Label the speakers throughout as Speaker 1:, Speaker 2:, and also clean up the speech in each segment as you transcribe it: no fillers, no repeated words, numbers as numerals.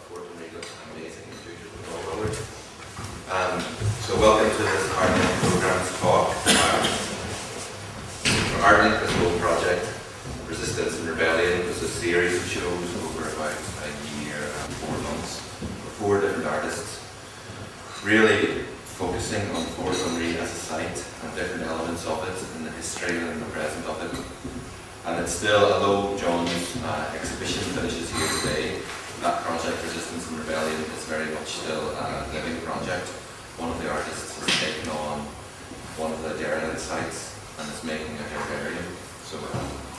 Speaker 1: Fort Dunree looks amazing in the future with all weather. So welcome to this ArtLink program's talk. ArtLink, this whole project, Resistance and Rebellion, was a series of shows over about a year and 4 months with 4 different artists, really focusing on Fort Dunree as a site and different elements of it and the history and the present of it. And it's still, although John's exhibition finishes here today, that project, Resistance and Rebellion, is very much still a living project. One of the artists has taken on one of the derelict sites and is making a herbarium. So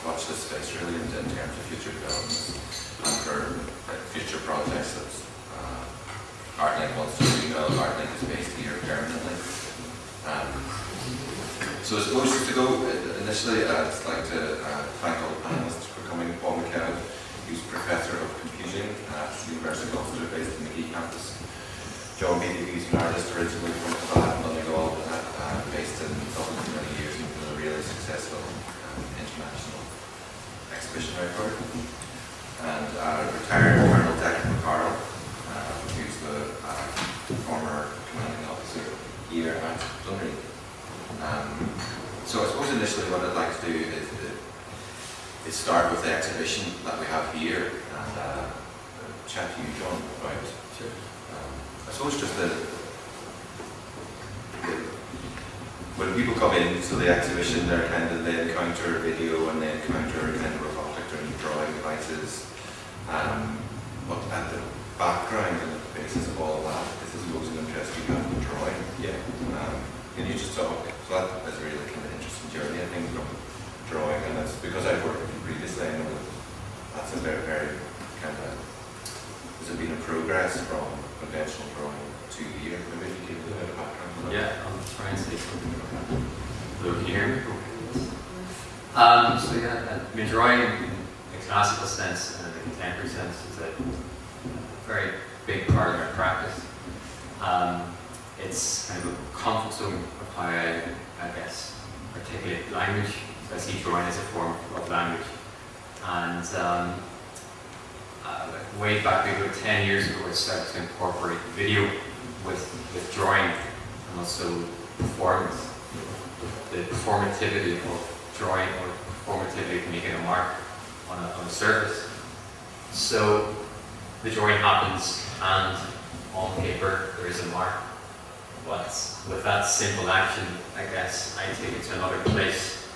Speaker 1: watch this space really in terms of future developments and for future projects that ArtLink wants to do. ArtLink is based here permanently. So I suppose just to go initially, I'd just like to thank all the panelists for coming. Paul McKenna, who's Professor of Computing at the University of Ulster, based in the Key campus. John Beattie, who's an artist originally from Co.Donegal, based in Dublin for many years and been a really successful international exhibition record. And retired Colonel Declan McCarroll, who's the former commanding officer here at Dunree. So I suppose initially what I'd like to do is start with the exhibition that we have here and chat to you, John, about I suppose just when people come into the exhibition, they encounter a video and they encounter kind of robotic and drawing devices. But at the background and the basis of all that, this is suppose an interest you have in drawing. Yeah. Can you just talk? So that is a really kind of interesting journey, I think, from drawing, and that's because I've worked with you previously. I know that that's a very, very kind of has been a progress from conventional drawing to here. Maybe you give a bit of background on that.
Speaker 2: Yeah, I'll try and say something about that. Hello, can you hear me? So yeah, I mean, drawing in the classical sense and the contemporary sense is a very big part of our practice. It's kind of a comfort zone of how I guess, articulate language. So I see drawing as a form of language. And way back, maybe about 10 years ago, I started to incorporate video with drawing and also performance. The performativity of drawing or performativity of making a mark on a surface. So the drawing happens and on paper there is a mark. But with that simple action, I guess, I take it to another place.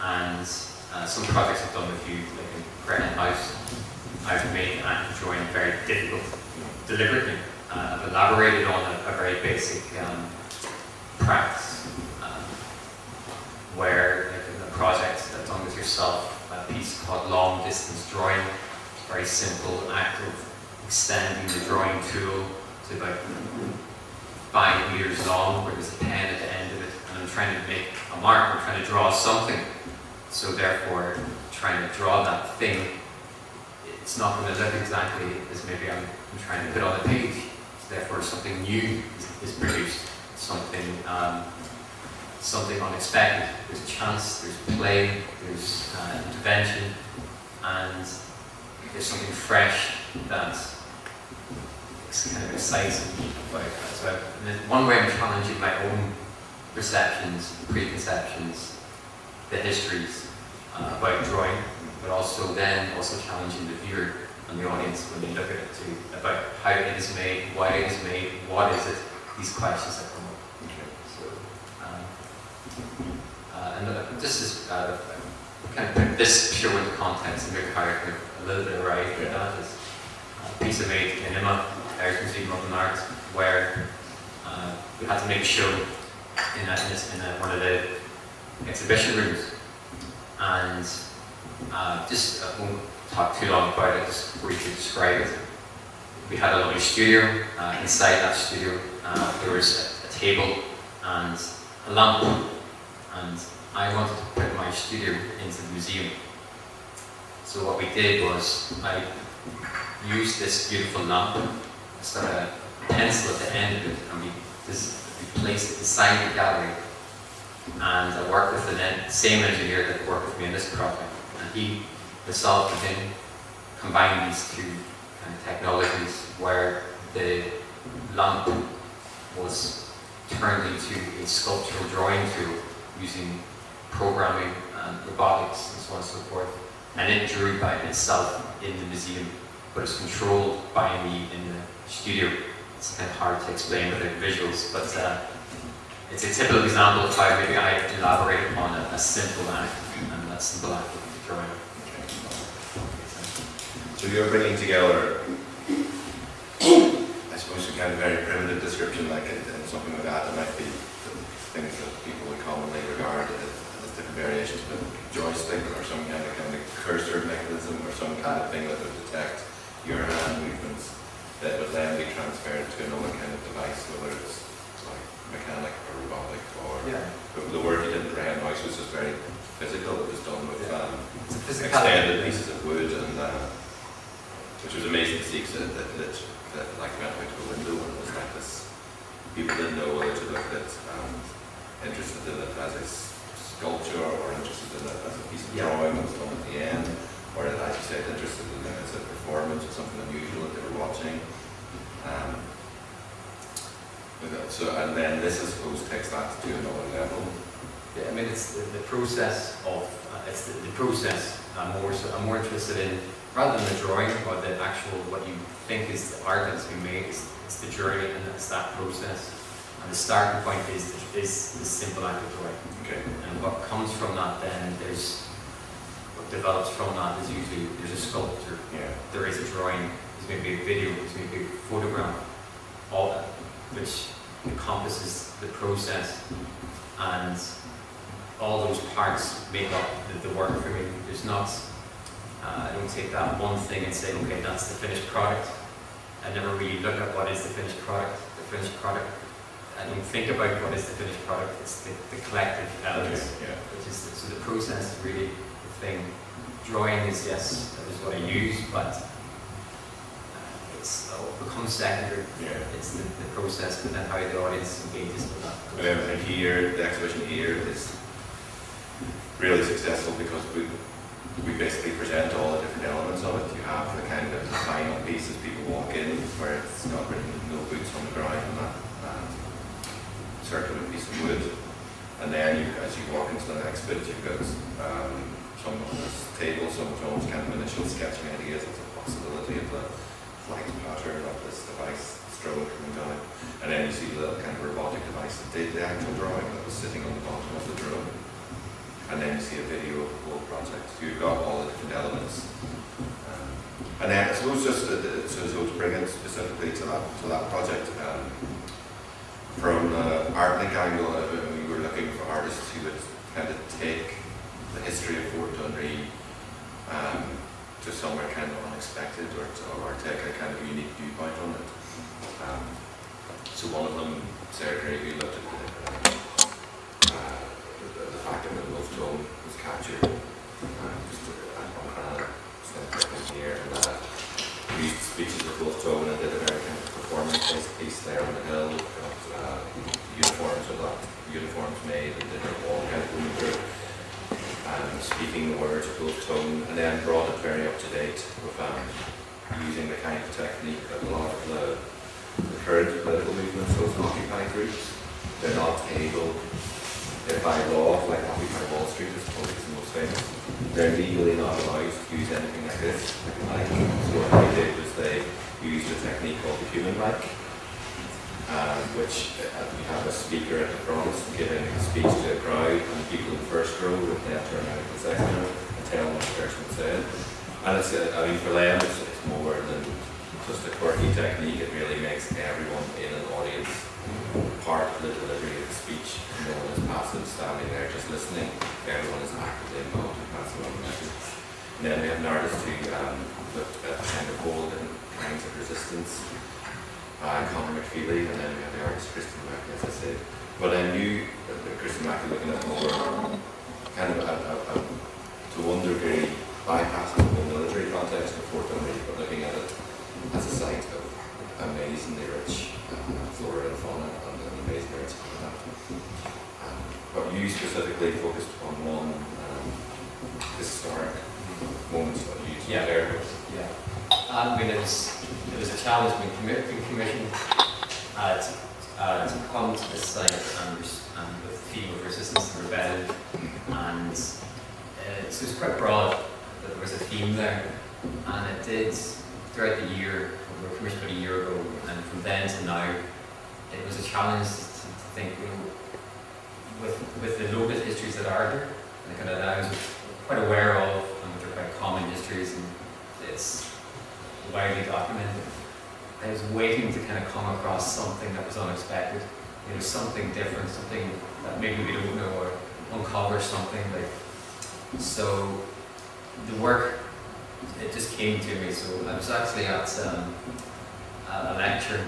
Speaker 2: And some projects I've done with you, like in Cretan House, I've made active drawing very difficult, deliberately. I've elaborated on a very basic practice, where like in a project I've done with yourself, a piece called Long Distance Drawing, it's a very simple act of extending the drawing tool to about 5 meters long, where there's a pen at the end of it, and I'm trying to make a mark, I'm trying to draw something. So therefore, trying to draw that thing, it's not going to look exactly as maybe I'm trying to put on a page. So therefore, something new is produced, something unexpected. There's chance, there's play, there's intervention, and there's something fresh that kind of excites me about that. So one way I'm challenging my own perceptions, preconceptions, the histories about drawing, but also challenging the viewer and the audience when you look at it too, about how it is made, why it is made, what is it, these questions that come up. Okay. So, this is kind of put this pure into context and maybe how I can a little bit arrive at that is a piece I made in IMA, Irish Museum of Modern Art, where we had to make a show in one of the exhibition rooms, and I won't talk too long about it, just briefly describe it. We had a lovely studio. Inside that studio there was a table and a lamp, and I wanted to put my studio into the museum. So what we did was I used this beautiful lamp, sort of a pencil at the end of it, and we placed it inside the gallery. And I worked with the same engineer that worked with me in this project, and myself and him, combining these two kind of technologies, where the lamp was turned into a sculptural drawing tool using programming and robotics and so on and so forth. And it drew by itself in the museum, but it's controlled by me in the studio. It's kind of hard to explain without visuals, but it's a typical example of how maybe I elaborate upon a simple act, and that simple act of drawing.
Speaker 1: So you're bringing together, I suppose, a kind of very primitive description, like and something like that. It might be things that people would commonly regard as different variations of a joystick or some kind of cursor mechanism or some kind of thing that would detect your hand movements that would then be transferred to another kind of device, whether it's like mechanic or robotic or the work you did in Graham House was just very physical. It was done with extended pieces of wood and which was amazing to see that like went out to a window and it was like this. People didn't know whether to look at it interested in it as a sculpture or interested in it as a piece of drawing that was done at the end, or as you said, interested in it as a performance or something unusual that they were watching. And then this, I suppose, takes that to another level.
Speaker 2: Yeah, I mean, it's the process of the process. I'm more interested in, rather than the drawing or the actual what you think is the art that's been made. It's the journey and it's that process. And the starting point is the simple act of drawing.
Speaker 1: Okay.
Speaker 2: And what comes from that, then what develops from that is usually there's a sculpture.
Speaker 1: Yeah.
Speaker 2: There is a drawing. There's maybe a video. There's maybe a photograph. All that, which encompasses the process, and all those parts make up the work for me. There's not. I don't take that one thing and say, okay, that's the finished product. I never really look at what is the finished product. The finished product. I don't think about what is the finished product. It's the collective elements, which is so the process is really the thing. Drawing is that is what I use, but it's becomes secondary. Yeah. It's the process, but then how the audience engages with that.
Speaker 1: And here, the exhibition here is really successful because we basically present all the different elements of it. You have the kind of final piece as people walk in, where it's got written no boots on the ground and that circular piece of wood. And then as you walk into the next bit, you've got some on this table, some John's kind of initial sketching ideas of the possibility of the flight pattern of this device, stroke coming down. And then you see the little kind of robotic device that did the actual drawing that was sitting on the bottom of the drone. And then you see a video of the whole project. So you've got all the different elements. And then I suppose just to bring it specifically to that project, from the art link angle, we were looking for artists who would kind of take the history of Fort Dunree to somewhere kind of unexpected or take a kind of unique viewpoint on it. So one of them, Sarah Gray, who looked at the fact that the Lough Swilly was captured just on Knockalla, here, and we used speeches of Lough Swilly and did a very kind of performance-based piece there on the hill. Uniforms made and did a wall kind of going through speaking the words of Lough Swilly, and then brought it very up to date with using the kind of technique that a lot of the current political movements, those Occupy groups, they're not able, they're by law, like Occupy Wall Street is probably the most famous, they're legally not allowed to use anything like this. So what they did was they used a technique called the human mic, which we have a speaker at the front giving a speech to a crowd, and the people in the first row would then turn out to the second row and tell what the person said. And it's, I mean, for them, it's more than just a quirky technique. It really makes everyone in an audience part of the delivery of the speech. No one is passive, standing there just listening. Everyone is actively involved in passing on the message. And then we have an artist who looked at kind of all different kinds of resistance. Conor McFeely, and then we have the artist Kristen Mackey, as I said. But I knew that Kristen Mackey looking at more kind of to one degree bypassing the military context of Fort Dunree, but looking at it as a site of amazingly rich flora and fauna and amazingly rich habitat. But you specifically focused on one historic moment that you shared with.
Speaker 2: Yeah. I mean, it was a challenge being commissioned to come to this site and with the theme of resistance and rebellion, and so it was quite broad, but there was a theme there, and it did throughout the year. We were commissioned about a year ago, and from then to now, it was a challenge to think, you know, with the local histories that are there, and the kind of that I was quite aware of, and which are quite common histories, and it's widely documented. I was waiting to kind of come across something that was unexpected, you know, something different, something that maybe we don't know, or uncover something like. So the work, it just came to me. So I was actually at a lecture,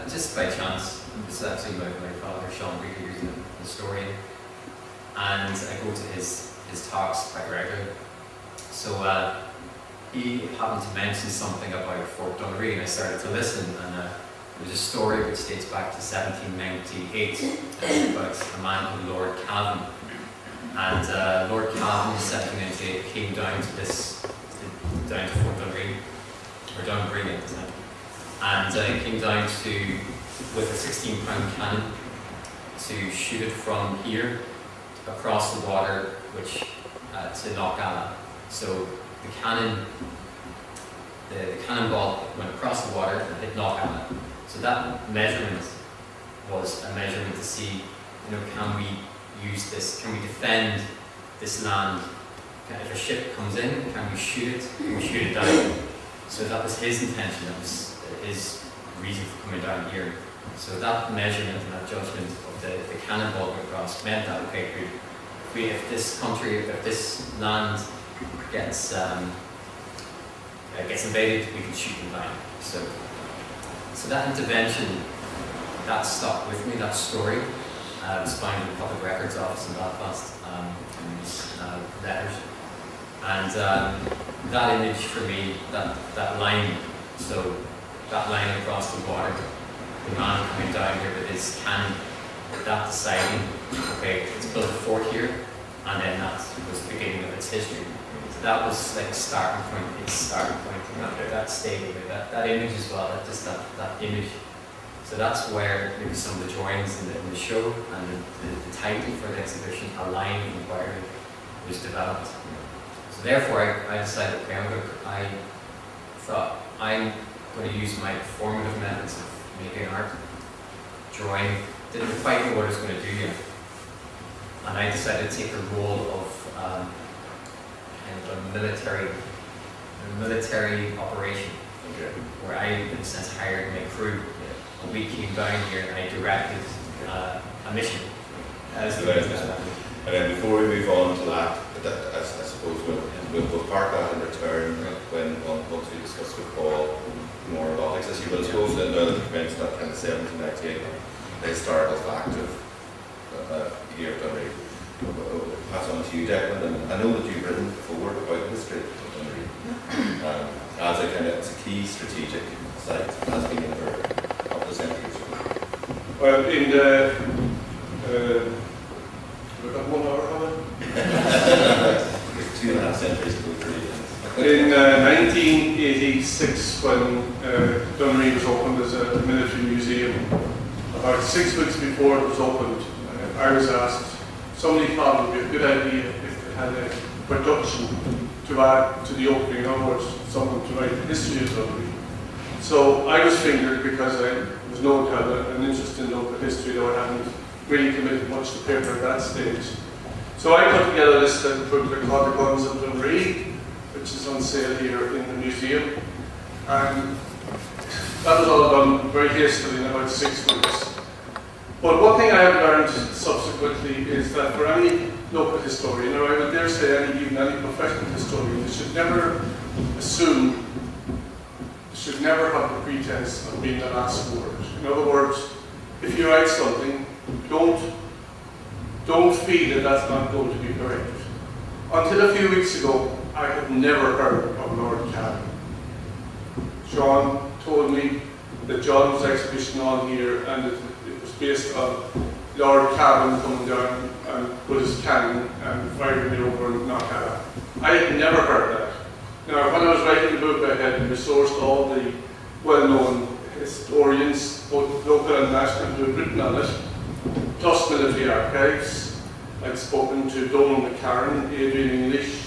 Speaker 2: just by chance. It was actually my father, Sean Reed, who's a historian, and I go to his talks quite regularly. So he happened to mention something about Fort Dunree, and I started to listen, and there was a story which dates back to 1798 about a man called Lord Cavan. And Lord Cavan in 1798 came down to Fort Dunree, or Dunree at the time, and came down with a 16-pound cannon to shoot it from here across the water, which to Knockalla. So the cannonball went across the water and hit Knockalla. So that measurement was a measurement to see, you know, can we use this? Can we defend this land? If a ship comes in, can we shoot it? Can we shoot it down? So that was his intention. That was his reason for coming down here. So that measurement and that judgment of the cannonball going across meant that, okay, if this country, if this land gets invaded, we can shoot them down. So that intervention, that stuck with me. That story was found in the Public Records Office in Belfast, and letters, and that image for me, that line. So that line across the water, the man coming down here with his cannon, that deciding, okay, let's build a fort here, and then that was the beginning of its history. So that was like a starting point, and that stayed with me. That image as well, that image. So that's where maybe some of the drawings in the show and the title for the exhibition, A Line of Inquiry, was developed. So therefore I decided, okay, I thought I'm going to use my formative methods of making art, drawing. Didn't quite know what I was going to do yet. And I decided to take the role of kind of a military operation, where I, in a sense, hired my crew. And we came down here and I directed a mission. As the
Speaker 3: and then before we move on to that, I suppose we'll park that in return once we discuss with Paul more about this issue. But I suppose that now that you've mentioned that kind of 1798 historical fact of here at Dunree, we'll pass on to you, Declan. And I know that you've written before about the history of Dunree as it's a key strategic site, has been for a couple of centuries.
Speaker 4: Well, in we've got 1 hour on it.
Speaker 3: There's 2.5 centuries to go through.
Speaker 4: In 1986, when Dunree was opened as a military museum, about 6 weeks before it was opened, I was asked, somebody thought it would be a good idea if it had a production to add to the opening, in other words, someone to write the history of Dunree. So I was fingered because I was known to have an interest in local history, though I hadn't really committed much to paper at that stage. So I put together a list that put the Guns of Dunree, which is on sale here in the museum. And that was all done very hastily in about 6 weeks. But one thing I have learned subsequently is that for any local historian, or I would dare say even any professional historian, you should never assume, you should never have the pretense of being the last word. In other words, if you write something, don't feel that that's not going to be correct. Until a few weeks ago, I had never heard of Lord Cavan. Sean told me that John was exhibition on here, and it was based on Lord Cavan coming down and with his cannon and firing it over in Knockalla. I had never heard that. Now, when I was writing the book, I had resourced all the well-known historians, both local and national, who had written on it, plus military archives. I'd spoken to Donald McCarran, Adrian English,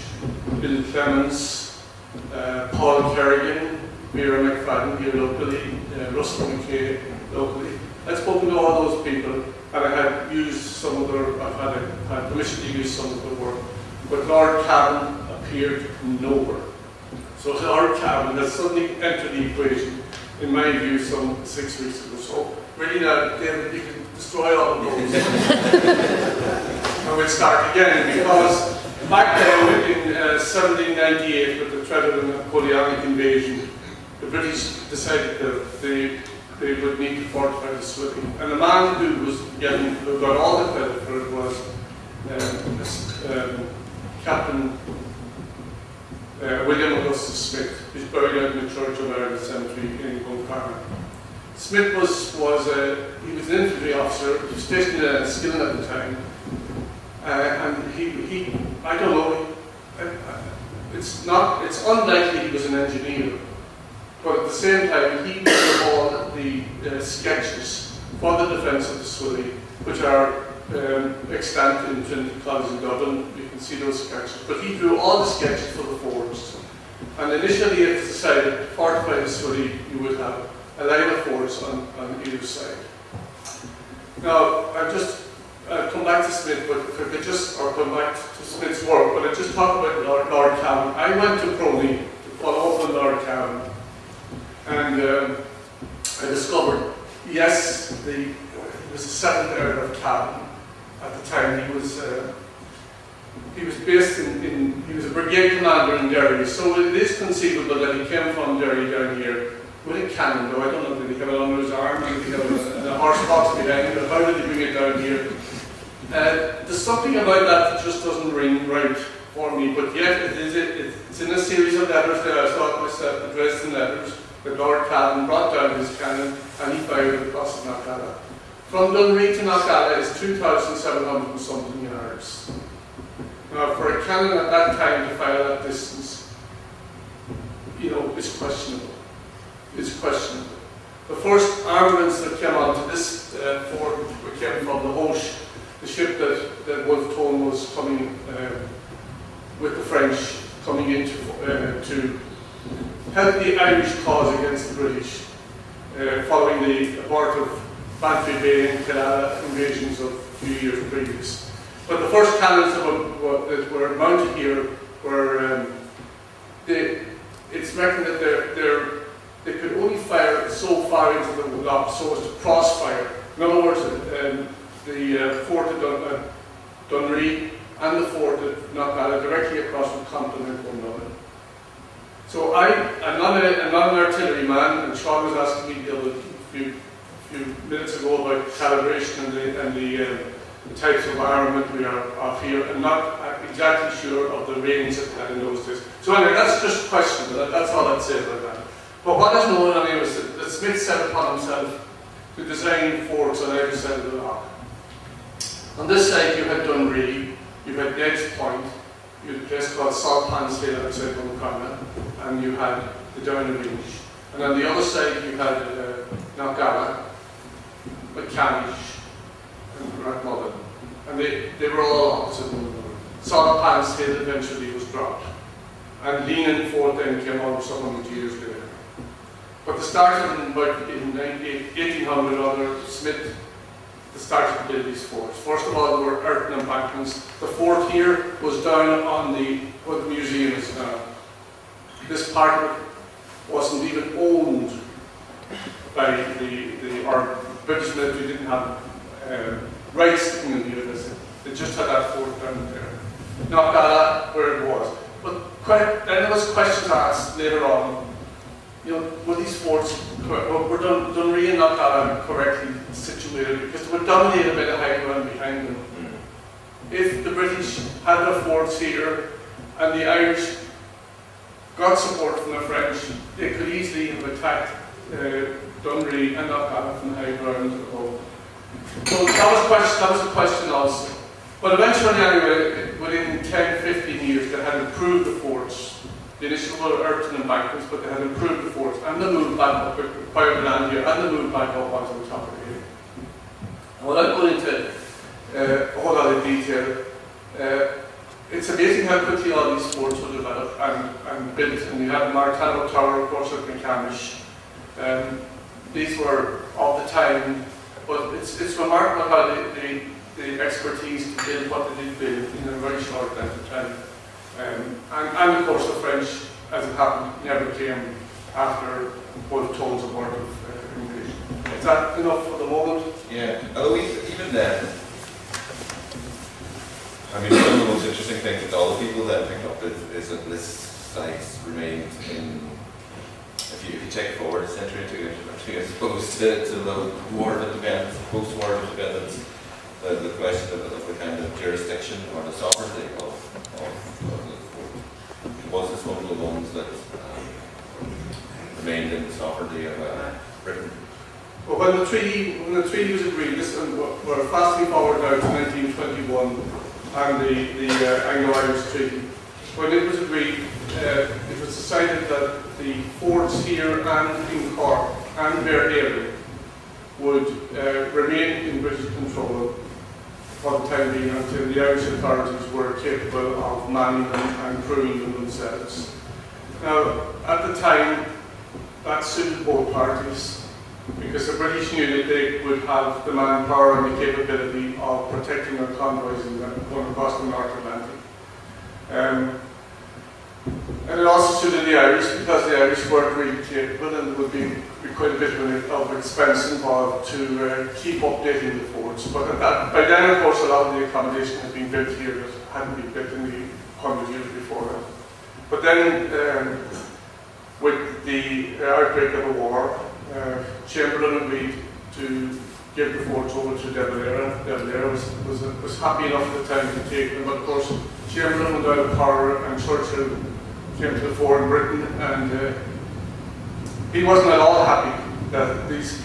Speaker 4: Bill Clemens, Paul Kerrigan, Vera McFadden here locally, Russell McKay locally. I'd spoken to all those people, and I had used some of their, I've had permission to use some of their work, but Lord Cavan appeared nowhere. So Lord Cavan has suddenly entered the equation, in my view, some 6 weeks ago. So really now, David, you can destroy all of those. And we'll start again, because back then in 1798, with the threat of the Napoleonic invasion, the British decided that they would need to fortify the Swilly. And the man who got all the credit for it was Captain William Augustus Smith, who's buried out in the Church of Ireland Cemetery in Knockalla. Smith was an infantry officer. He was stationed in Skillen at the time, and he I don't know. It's unlikely he was an engineer, but at the same time he did all the sketches for the defence of the Swilly, which are extant in Trinity College in Dublin. You can see those sketches. But he drew all the sketches for the forts. And initially it was decided to fortify the Swilly, you would have a line of forts on either side. Now, I'll come back to Smith, but if I could just, or come back to Smith's work, but I'll just talk about Lord Cavan. I went to Proney to follow up on Lord Cavan, and I discovered, yes, he was the 7th Earl of Cavan. At the time, he was based he was a brigade commander in Derry, so it is conceivable that he came from Derry down here with a cannon, though I don't know, did he have it under his arm, did he have a horse box behind him, how did he bring it down here? There's something about that that just doesn't ring right for me, but yet it's in a series of letters that I thought myself, the Dresden letters, that Lord Cavan brought down his cannon and he fired across Knockalla. From Dunree to Knockalla is 2,700 and something yards. Now, for a cannon at that time to fire that distance, is questionable. It's questionable. The first armaments that came onto this fort came from the Hoche, the ship that Wolfe Tone was coming with the French, coming in to help the Irish cause against the British, following the abortive Bantry Bay and Knockalla invasions of a few years previous. But the first cannons that were mounted here were, it's reckoned that they could only fire so far into the loch so as to crossfire. In other words, the fort at Dunree and the fort at Knockalla directly across from Compton and Clonmel. So I'm not an artillery man, and Sean was asking me a few minutes ago about calibration and the types of armament we are off here. I'm not exactly sure of the range that had in those days. So anyway, that's just questionable. That's all I'd say about that. But what is known, I mean, was that Smith set upon himself to design forts on either side of the loch. On this side you had Dunree, you had Gedge Point, you had a place called Saltpans Hill outside Knockalla, and you had the Down of English. And on the other side you had Knockalla, McCanish, and Rathmullen. And they were all opposite one another. Saltpans Hill eventually was dropped. And Leanan Fort then came on some 100 years later. But they started in 1800 under Smith, they started to build these forts. First of all, there were earthen embankments. The fort here was down on where the museum is now. This part of it wasn't even owned by the British military, didn't have rights in the university. They just had that fort down there. Knockalla, where it was. But then there was questions asked later on, were these forts, were Dunree and Knockalla correctly situated, because they were dominated by the high ground behind them. If the British had their forts here and the Irish got support from the French, they could easily have attacked Dunree and Knockalla from the high ground above. So that was a question also. But eventually, anyway, within 10, 15 years, they had improved the forts. The initial were earthen embankments, but they had improved the forts, and they moved back up, acquired the land here, and they moved back up onto the top of the hill. And without going into a whole lot of detail, it's amazing how quickly all these forts were developed and built. And you have Martello Tower, of course, at McCamish. These were of the time, but it's remarkable how the expertise to build what they did build in a very short length of time. And of course the French, as it happened, never came after both tones of work of invasion. Is that enough for the moment?
Speaker 3: Yeah, although even then, I mean, one of the most interesting things that all the people then picked up is that this site remained in, if you take it forward a century or two, I suppose, to the War of Independence, post-War of Independence, the question of the kind of jurisdiction or the sovereignty of the fort. Was this one of the ones that remained in the sovereignty of Britain?
Speaker 4: Well, when the treaty was agreed, this, we're fast forward now to 1921 and the Anglo-Irish Treaty. When it was agreed, it was decided that the forts here and in Cork and Bere would remain in British control for the time being until the Irish authorities were capable of manning them and crewing them themselves. Now, at the time, that suited both parties, because the British knew that they would have the manpower and the capability of protecting their convoys going across the North Atlantic. And it also suited the Irish, because the Irish weren't really capable, and there would be quite a bit of expense involved to keep updating the forts. But by then, of course, a lot of the accommodation had been built here that hadn't been built in the 100 years before that. But then, with the outbreak of the war, Chamberlain agreed to give the forts over to De Valera. De Valera was happy enough at the time to take them, but of course, Chamberlain went out of power, and Churchill came to the fore in Britain, and he wasn't at all happy that these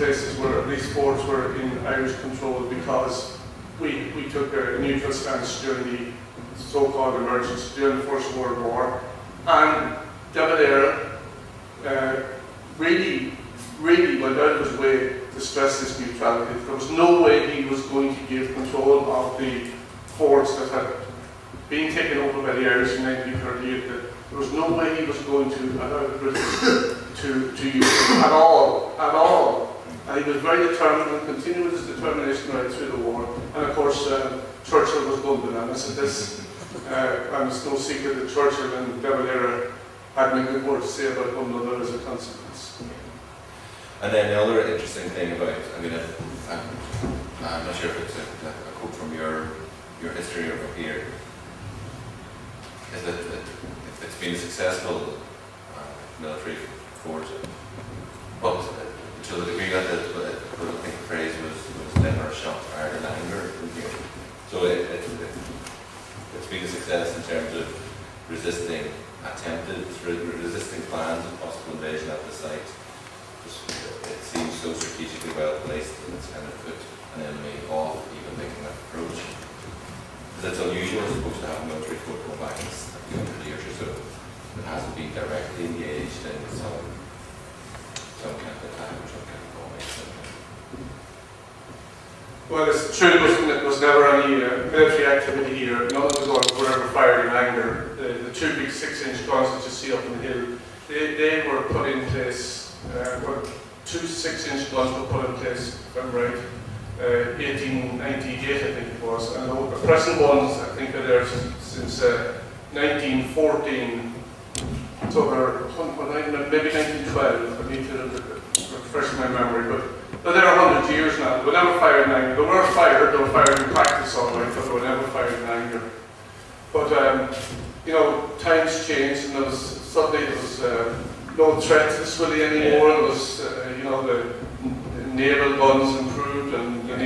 Speaker 4: forts were in Irish control, because we took a neutral stance during the so-called emergency, during the First World War, and De Valera really went out of his way to stress this neutrality. There was no way he was going to give control of the forts that had been taken over by the Irish in 1938. There was no way he was going to allow the British to use them at all. And he was very determined and continued his determination right through the war. And of course, Churchill was going bananas at this. And it's no secret that Churchill and De Valera had nothing more to say about one another as a consequence.
Speaker 1: And then the other interesting thing about, I mean, I'm not sure if it's a quote from your history over here, is that it's been a successful military fort, but to the degree that I think the phrase was never a shot fired in anger from here. So it's been a success in terms of resisting resisting plans of possible invasion at the site. It seems so strategically well placed that it's kind of put an enemy off even making that approach. Because it's unusual, I suppose, to have a military fort going back a few hundred years or so that hasn't been directly engaged in some kind of attack or some kind of bombing.
Speaker 4: Well, it's true there was never any military activity here. None of the guns were ever fired in anger. The two big 6-inch guns that you see up in the hill, they were put in place. Two 6-inch guns were put in place, if I'm right, 1898 I think it was. And the present ones, I think, are there since 1914 to maybe 1912. I need to refresh my memory, but they're 100 years now. They were never fired in anger. They were fired in practice all right, but they were never fired in anger. But you know, times changed, and suddenly there was no threat to Swilly anymore. There was, you know, the naval guns improved, and the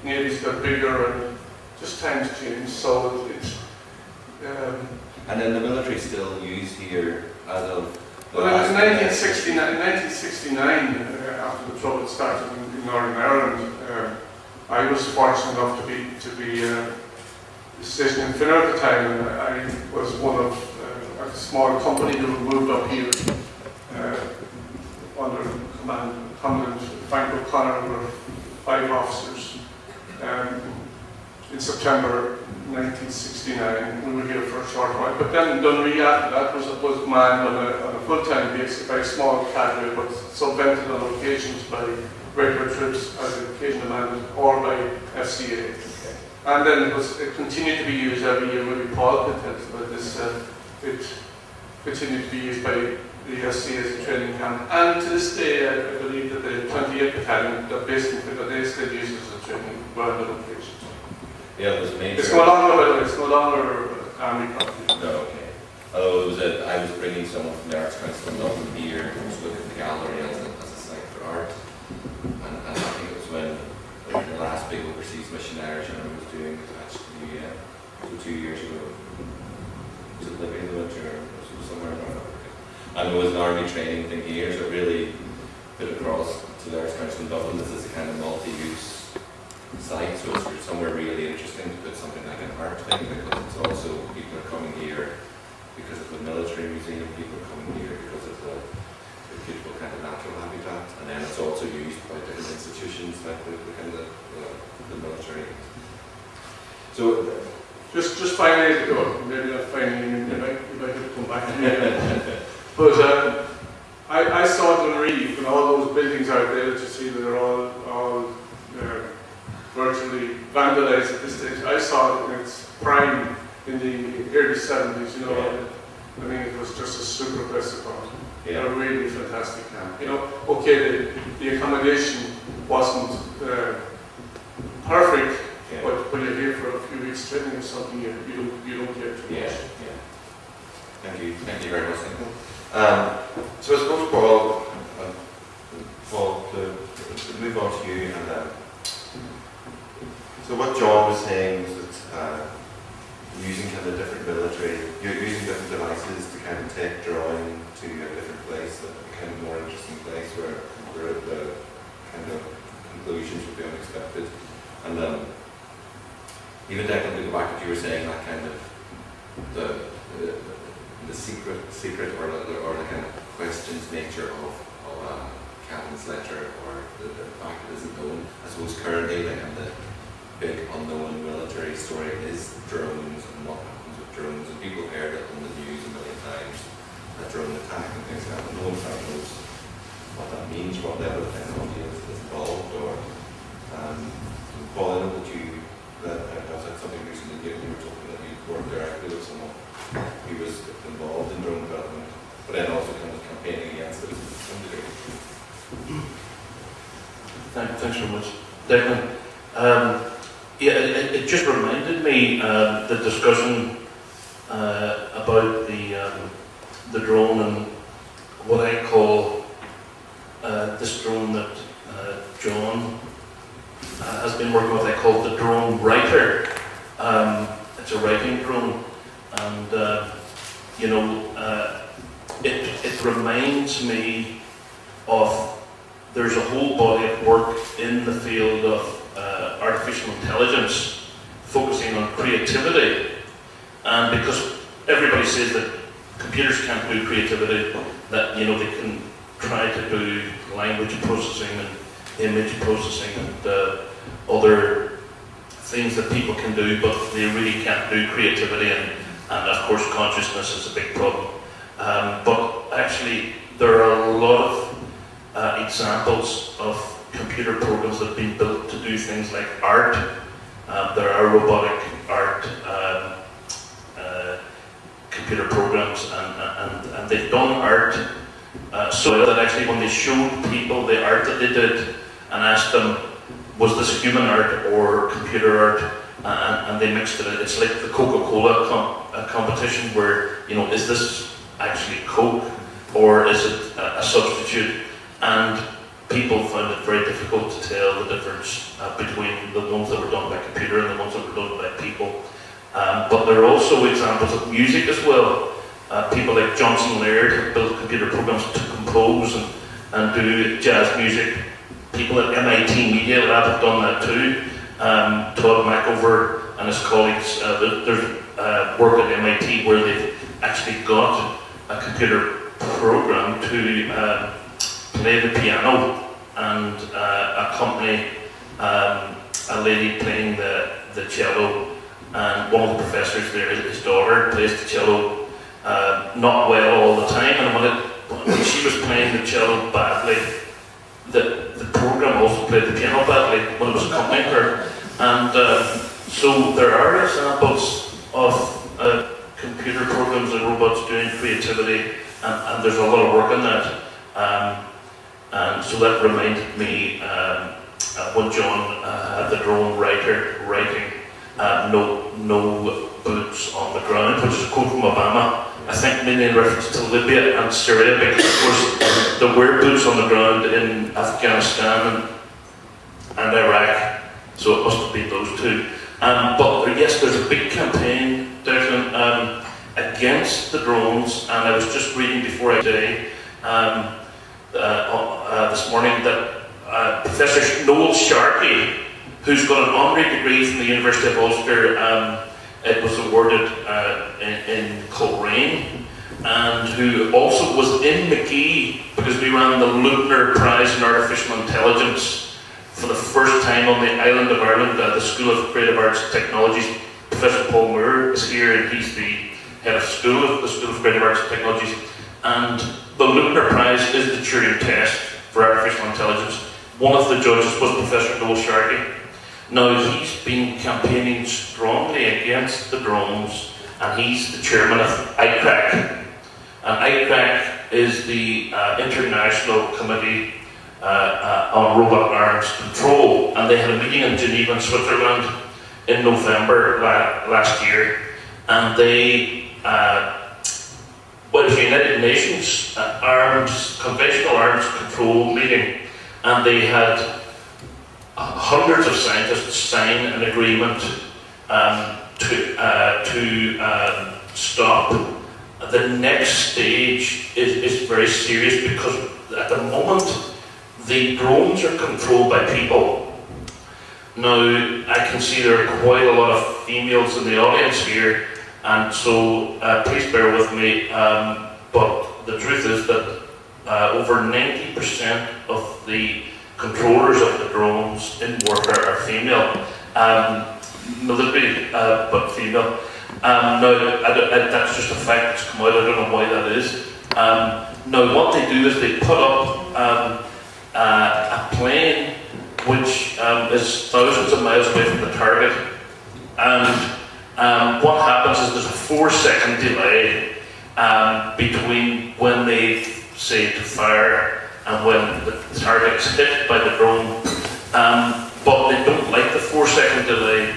Speaker 4: navies got bigger, and just times changed. So it's.
Speaker 3: And then the military still used here as of.
Speaker 4: Well, it was in 1969, after the trouble started in Northern Ireland. I was fortunate enough to be stationed in Finner at the time, and I was one of a a small company who moved up here under command of Commandant Frank O'Connor. There were 5 officers. In September 1969, we were here for a short while. But then Dunree after that was manned on a full-time basis by a small cadre, but subvented on occasions by regular trips as occasion demanded, or by FCA.
Speaker 3: Okay.
Speaker 4: And then it continued to be used every year. Maybe Paul could tell us about this. It continued to be used by the FCA as a training camp. And to this day, I believe that the 28th Battalion, that based in Finland, they still use it as a training ground on occasions.
Speaker 3: Yeah, it was major.
Speaker 4: It's no longer army property.
Speaker 3: No, okay. Although I was bringing someone from the Arts Council in Dublin here to look at the gallery as a site for art. And I think it was when the last big overseas mission Irish army was doing it actually, so 2 years ago. Was it Libya in the winter or was it somewhere in North Africa? And it was an army training thing here, so it really put across to the Arts Council in Dublin. This is a kind of multi-use site, so it's somewhere really interesting to put something like an art thing, because it's also, people are coming here because of the military museum, people are coming here because of the beautiful kind of natural habitat, and then it's also used by different institutions like the military. So
Speaker 4: just finally, maybe not finally, you might have to come back to me. But I saw Dunree, when all those buildings out there that you see that are all virtually vandalized at this stage. I saw it in its prime in the early 70s, you know. Yeah. I mean, it was just a super place to come.
Speaker 3: Yeah.
Speaker 4: A really fantastic camp. You know, okay, the accommodation wasn't perfect,
Speaker 3: yeah.
Speaker 4: but when you're here for a few weeks training or something, you don't care too much.
Speaker 3: Yeah. Thank you very much. So I suppose Paul, to move on to you, and so what John was saying was that using kind of different military, you're using different devices to kind of take drawing to a different place, a kind of more interesting place where the kind of conclusions would be unexpected. And even Declan, to go back to what you were saying, that kind of the secret or the kind of questions nature of Cavan's letter, or the fact it isn't known. I suppose currently the kind of big unknown military story is drones and what happens with drones, and people have heard it on the news a million times, a drone attack and things like that, but no one quite knows what that means, what level of technology is involved. Or Paul, I know that I was at something recently you were talking that you worked directly with someone who was involved in drone development, but then also kind of campaigning against it to some degree.
Speaker 5: Thanks very much, Declan. Yeah, it just reminded me the discussion about the drone and what I call this drone that John has been working with. I call it the drone writer. It's a writing drone, and you know, it reminds me of, there's a whole body of work in the field of artificial intelligence focusing on creativity, and because everybody says that computers can't do creativity, that, you know, they can try to do language processing and image processing and other things that people can do, but they really can't do creativity, and of course consciousness is a big problem. But actually there are a lot of examples of computer programs that have been built to do things like art. There are robotic art computer programs, and they've done art so that actually when they showed people the art that they did and asked them, was this human art or computer art, and they mixed it. It's like the Coca-Cola competition where, you know, is this actually Coke or is it a substitute? And people found it very difficult to tell the difference between the ones that were done by computer and the ones that were done by people. But there are also examples of music as well. People like Johnson Laird have built computer programs to compose and do jazz music. People at MIT Media Lab have done that too. Todd McOver and his colleagues, there's work at MIT where they've actually got a computer program to play the piano and accompany a lady playing the cello. And one of the professors there, his daughter, plays the cello not well all the time, and when she was playing the cello badly, the program also played the piano badly when it was accompanying her. And so there are examples of computer programs and robots doing creativity, and there's a lot of work on that. And so that reminded me when John had the drone writer writing no boots on the ground, which is a quote from Obama, I think mainly in reference to Libya and Syria, because of course there were boots on the ground in Afghanistan and Iraq, so it must have been those two. But yes, there's a big campaign, Declan, against the drones, and I was just reading before I today, this morning, that Professor Noel Sharkey, who's got an honorary degree from the University of Ulster, it was awarded in Coleraine, and who also was in McGee, because we ran the Luckner Prize in Artificial Intelligence for the first time on the island of Ireland, the School of Creative Arts and Technologies. Professor Paul Moore is here, and he's the head of the School of Creative Arts and Technologies. And the Luckner Prize is the Turing test for artificial intelligence. One of the judges was Professor Noel Sharkey. Now, he's been campaigning strongly against the drones, and he's the chairman of ICRAC. And ICRAC is the International Committee on Robot Arms Control, and they had a meeting in Geneva, in Switzerland, in November last year, and they, well, it was the United Nations conventional arms control meeting, and they had hundreds of scientists sign an agreement to stop. The next stage is very serious, because at the moment the drones are controlled by people. Now, I can see there are quite a lot of females in the audience here, and so please bear with me, but the truth is that over 90% of the controllers of the drones in warfare are female, military, but female. Now, that's just a fact that's come out, I don't know why that is. Now, what they do is they put up a plane which is thousands of miles away from the target, and what happens is there's a 4-second delay between when they say to fire and when the target is hit by the drone, but they don't like the 4-second delay,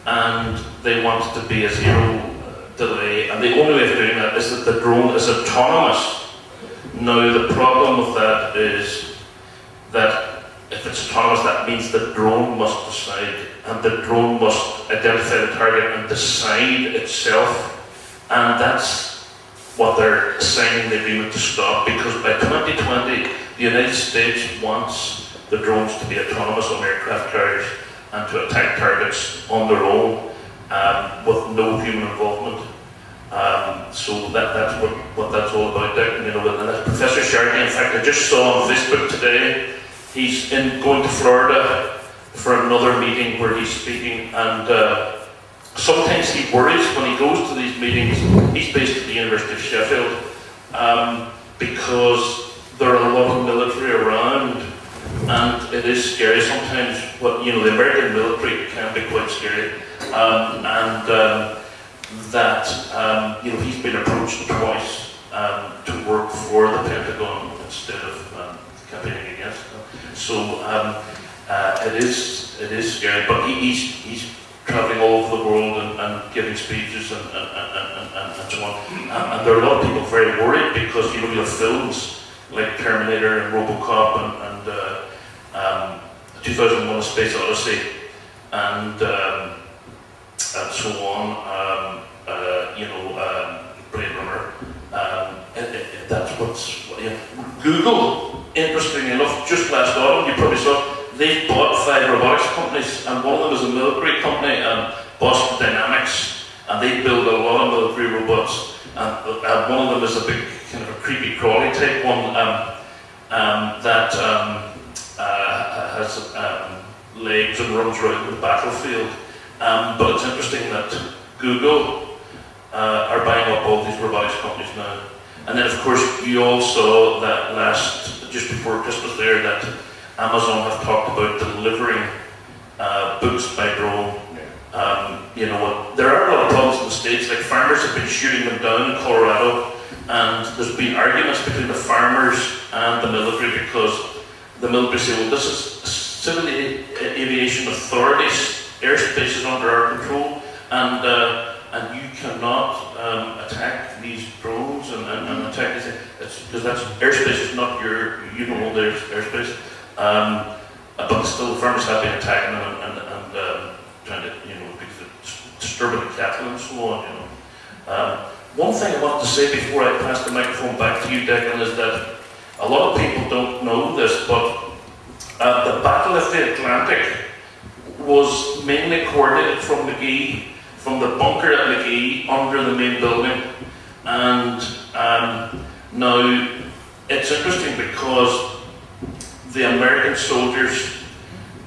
Speaker 5: and they want it to be a 0 delay, and the only way of doing that is that the drone is autonomous. Now, the problem with that is that if it's autonomous, that means the drone must decide, and the drone must identify the target and decide itself, and that's what they're signing the agreement to stop, because by 2020 the United States wants the drones to be autonomous on aircraft carriers and to attack targets on their own with no human involvement. So that's what that's all about there. You know, and Professor Sharkey, in fact, I just saw on Facebook today, he's going to Florida for another meeting where he's speaking, and sometimes he worries when he goes to these meetings. He's based at the University of Sheffield, because there are a lot of military around, and it is scary sometimes. What, you know, the American military can be quite scary, that you know, he's been approached twice to work for the Pentagon instead of campaigning against them. So it is scary, but he's travelling all over the world and giving speeches and so on. And there are a lot of people very worried, because, you know, you have films like Terminator and RoboCop and 2001: A Space Odyssey and so on. You know, Blade Runner. That's what's, you know. Google, interestingly enough, just last autumn, you probably saw, they bought 5 robotics companies, and one of them is a military company, Boston Dynamics, and they build a lot of military robots. One of them is a big kind of a creepy crawly type one that has legs and runs around the battlefield. But it's interesting that Google are buying up all these robotics companies now. And then, of course, you all saw that just before Christmas there, that Amazon have talked about delivering books by drone. You know what? There are a lot of problems in the States. Like, farmers have been shooting them down in Colorado, and there's been arguments between the farmers and the military because the military say, well, this is Civil Aviation Authority's airspace is under our control, and you cannot attack these drones and attack these, because that's airspace is not you don't own the airspace. But still, the farmers have been attacking them and trying to, because it's disturbing the cattle and so on. One thing I wanted to say before I pass the microphone back to you, Declan, is that a lot of people don't know this, but the Battle of the Atlantic was mainly coordinated from McGee, from the bunker at McGee under the main building. And now it's interesting because the American soldiers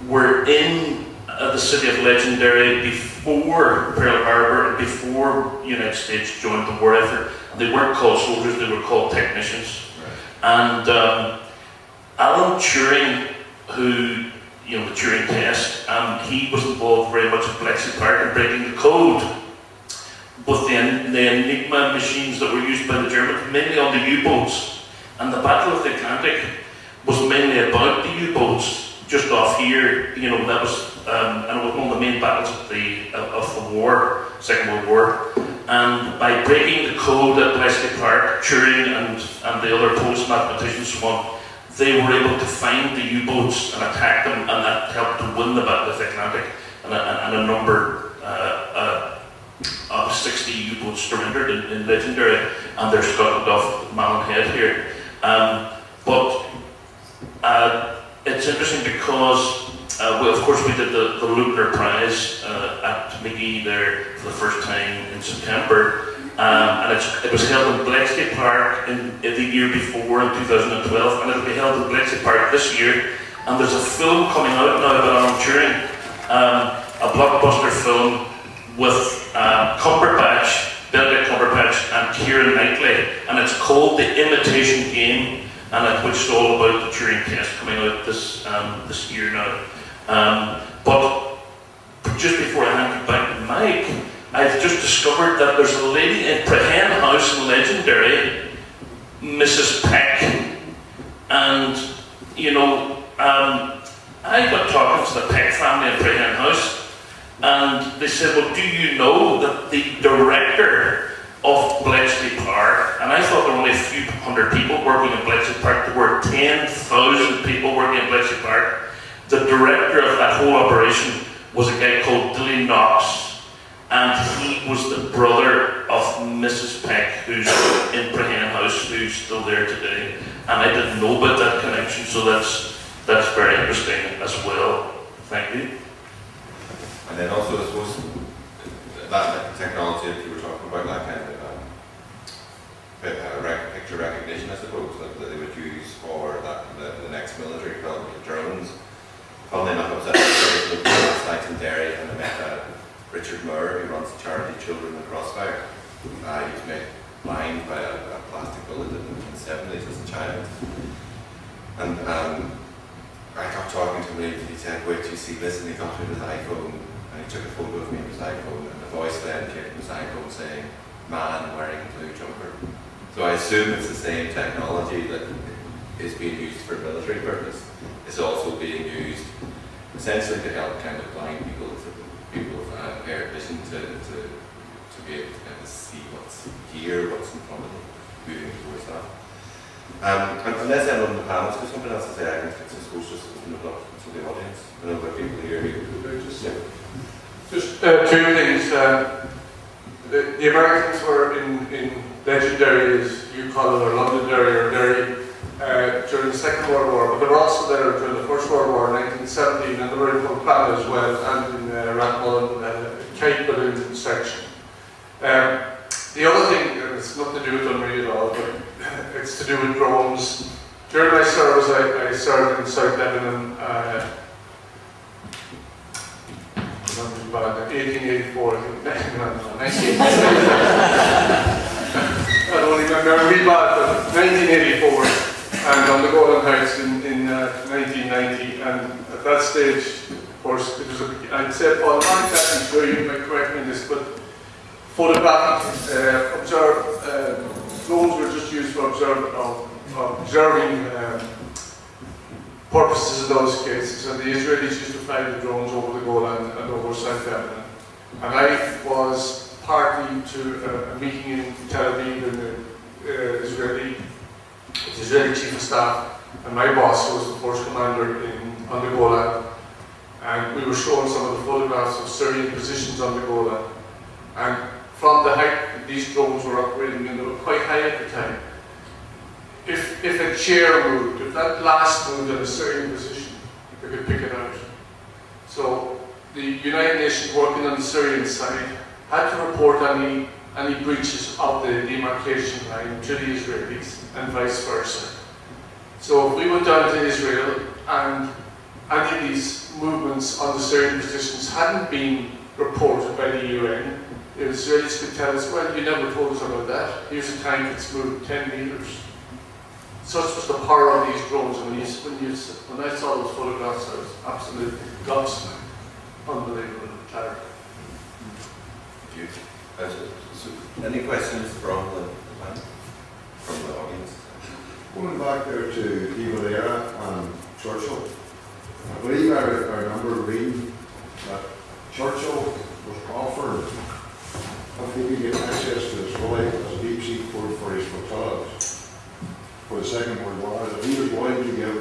Speaker 5: were in the city of Legendary before Pearl Harbor and before the United States joined the war effort. They weren't called soldiers, they were called technicians. Right. And Alan Turing, who, the Turing test, he was involved very much in Bletchley Park in breaking the code with the Enigma machines that were used by the Germans, mainly on the U-boats. And the Battle of the Atlantic was mainly about the U-boats, just off here. That was, and it was one of the main battles of the war, Second World War. And by breaking the code at Bletchley Park, Turing and the other Polish mathematicians and so on, they were able to find the U-boats and attack them, and that helped to win the Battle of the Atlantic. And a number of 60 U-boats surrendered in Legendary, and they're scuttled off Malin Head here. But it's interesting because, of course, we did the Lunar Prize at McGee there for the first time in September. And it was held in Bletchley Park in the year before, in 2012, and it'll be held in Bletchley Park this year. And there's a film coming out now about Alan Turing, a blockbuster film with Benedict Cumberbatch and Keira Knightley, and it's called The Imitation Game, and which is all about the Turing test coming out this year now. But just before I hand you back to Mike, I've just discovered that there's a lady in Prehen House in Legendary, Mrs. Peck, and I got talking to the Peck family in Prehen House, and they said, well, do you know that the director of Bletchley Park, and I thought there were only a few hundred people working in Bletchley Park, there were 10,000 people working in Bletchley Park. The director of that whole operation was a guy called Dilly Knox. And he was the brother of Mrs. Peck, who's in Prehen House, who's still there today. And I didn't know about that connection, so that's very interesting as well. Thank you.
Speaker 1: And then also, I suppose, that technology that you were talking about, that kind of picture recognition, I suppose, that they would use for the next military development of drones. Funnily enough, I was at the last night in Derry, and I met Richard Moore, who runs the charity Children in Crossfire. He was made blind by a plastic bullet in the 70s as a child. And I got talking to him, and he said, wait till you see this, and he got to his iPhone, and he took a photo of me with his iPhone, and the voice then came from his iPhone saying, man wearing a blue jumper. So I assume it's the same technology that is being used for military purpose. It's also being used essentially to help kind of blind people with impaired vision to be able to kind of see what's here, what's in front of them, moving towards that. And unless anyone in the panel has got something else to say, I can suppose just open it up to the audience. I know there are people here who
Speaker 4: Just two things. The Americans were in Legendary, as you call it, or Londonderry or Derry, during the Second World War, but they were also there during the First World War in 1917, and they were in Knockalla as well, and in Rathmullen, Kite Balloon section. The other thing, and it's not to do with drones. During my service, I served in South Lebanon. 1884, I think. I don't remember really bad, but 1984, and on the Golden Heights in 1990. And at that stage, of course, it was I'd say, Paul, I'm not exactly sure you might correct me on this, but photographic, drones were just used for observing purposes in those cases, and the Israelis used to fly the drones over the Golan and over South Lebanon. And I was party to a meeting in Tel Aviv in the Israeli Chief of Staff, and my boss, who was the force commander on the Golan, and we were showing some of the photographs of Syrian positions on the Golan. And from the height that these drones were operating, and they were quite high at the time, if a chair moved, if that blast moved in a Syrian position, they could pick it out. So the United Nations working on the Syrian side had to report any breaches of the demarcation line to the Israelis and vice versa. So if we went down to Israel and any of these movements on the Syrian positions hadn't been reported by the UN, the Israelis could tell us, well, you never told us about that. Here's a tank that's moved 10 meters. Such was the power of these drones. And when I saw those photographs, I was absolutely gobsmacked. Unbelievable clarity.
Speaker 1: Any questions from the audience?
Speaker 6: Going back there to Evil Era and Churchill, I believe I remember reading that Churchill was offered if he could get access to his Swilly as a deep sea port for his flotillas for the Second World War, that he was willing to give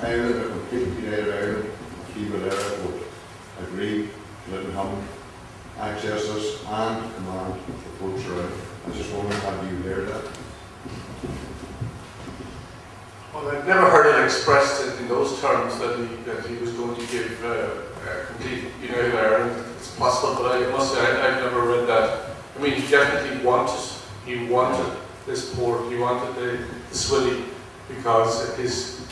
Speaker 6: Ireland, a complete united Ireland, if Evil Era would agree to let him access this and command the ports around. I just wondering, have you heard that?
Speaker 4: Well, I've never heard it expressed in those terms that he was going to give a complete united Ireland. It's possible, but I must say I've never read that. I mean, he definitely wanted this port. He wanted the Swilly because his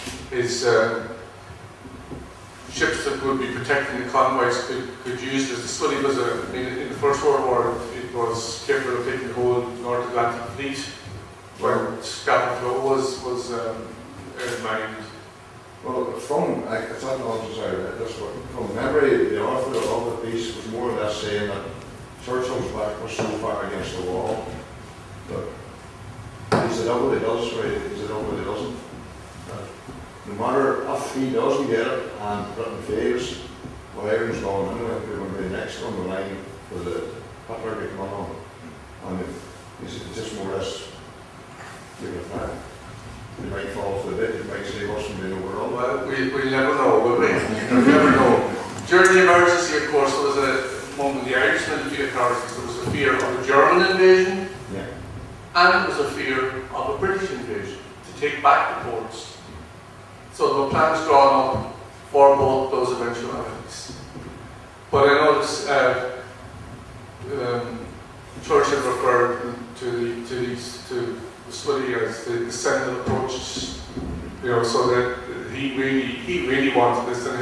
Speaker 4: ships that would be protecting the convoys could use this. The Swilly was in the First World War, it was capable of taking the whole North Atlantic fleet, where scrap flow was mined.
Speaker 6: Well, it's not knowledge as I read this, but from memory, the author of the piece was more or less saying that Churchill's back was so far against the wall that is it up what he does, right? Is it up what he doesn't? No matter if he doesn't get it and Britain fails, well, Ireland's gone anyway. We're going to be next on the line for the Hitler to come along. And it's just more or less give it a fact. They might fall for the bit, they might say what's in the overall.
Speaker 4: Well, we'll never know, will we? We'll never know. During the emergency, of course, there was a moment the Irish military authorities, there was a fear of a German invasion, and there was a fear of a British invasion to take back the ports. So there were plans drawn up for both those eventualities. But I noticed Churchill referred to the Swilly as the sentinel approaches, so that he really wanted this, and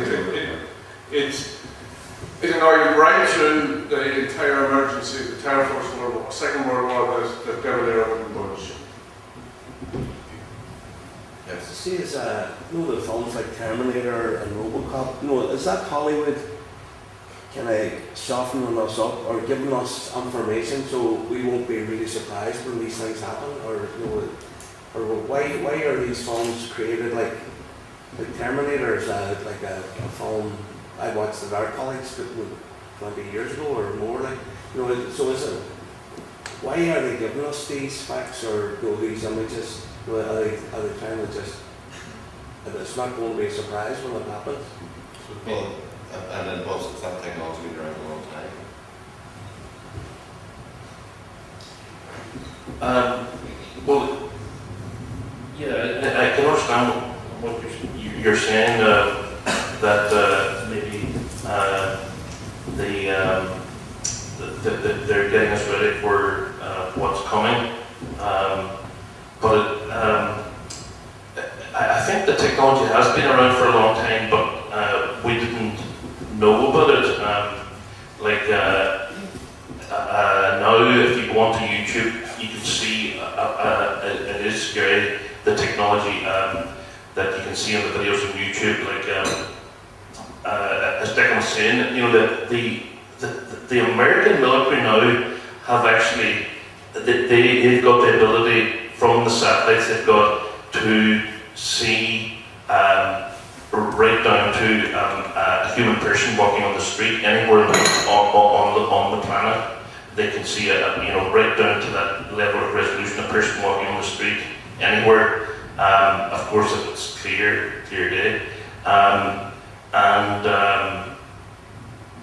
Speaker 4: it annoyed him right through the entire emergency, the entire First World War, Second World War, that Devil Era wouldn't budge.
Speaker 1: Yes.
Speaker 7: See, is the films like Terminator and Robocop, is that Hollywood kind of softening us up or giving us information so we won't be really surprised when these things happen? Or why are these films created like Terminator is like a film I watched at our college 20 years ago or more, so is it, why are they giving us these facts or these images? Are they trying to just, it's not going to be a surprise when it happens?
Speaker 1: Well, and then plus that technology been around a long time.
Speaker 5: Well, yeah, I can understand what you're saying, that maybe they're getting us ready for what's coming, but I think the technology has been around for a long time, but we didn't know about it. Now, if you go onto YouTube, you can see it is scary, the technology that you can see in the videos on YouTube. As Dick was saying, you know, the American military now have actually they've got the ability from the satellites they've got to see right down to a human person walking on the street anywhere on the planet. They can see right down to that level of resolution, a person walking on the street anywhere. Of course, if it's clear day.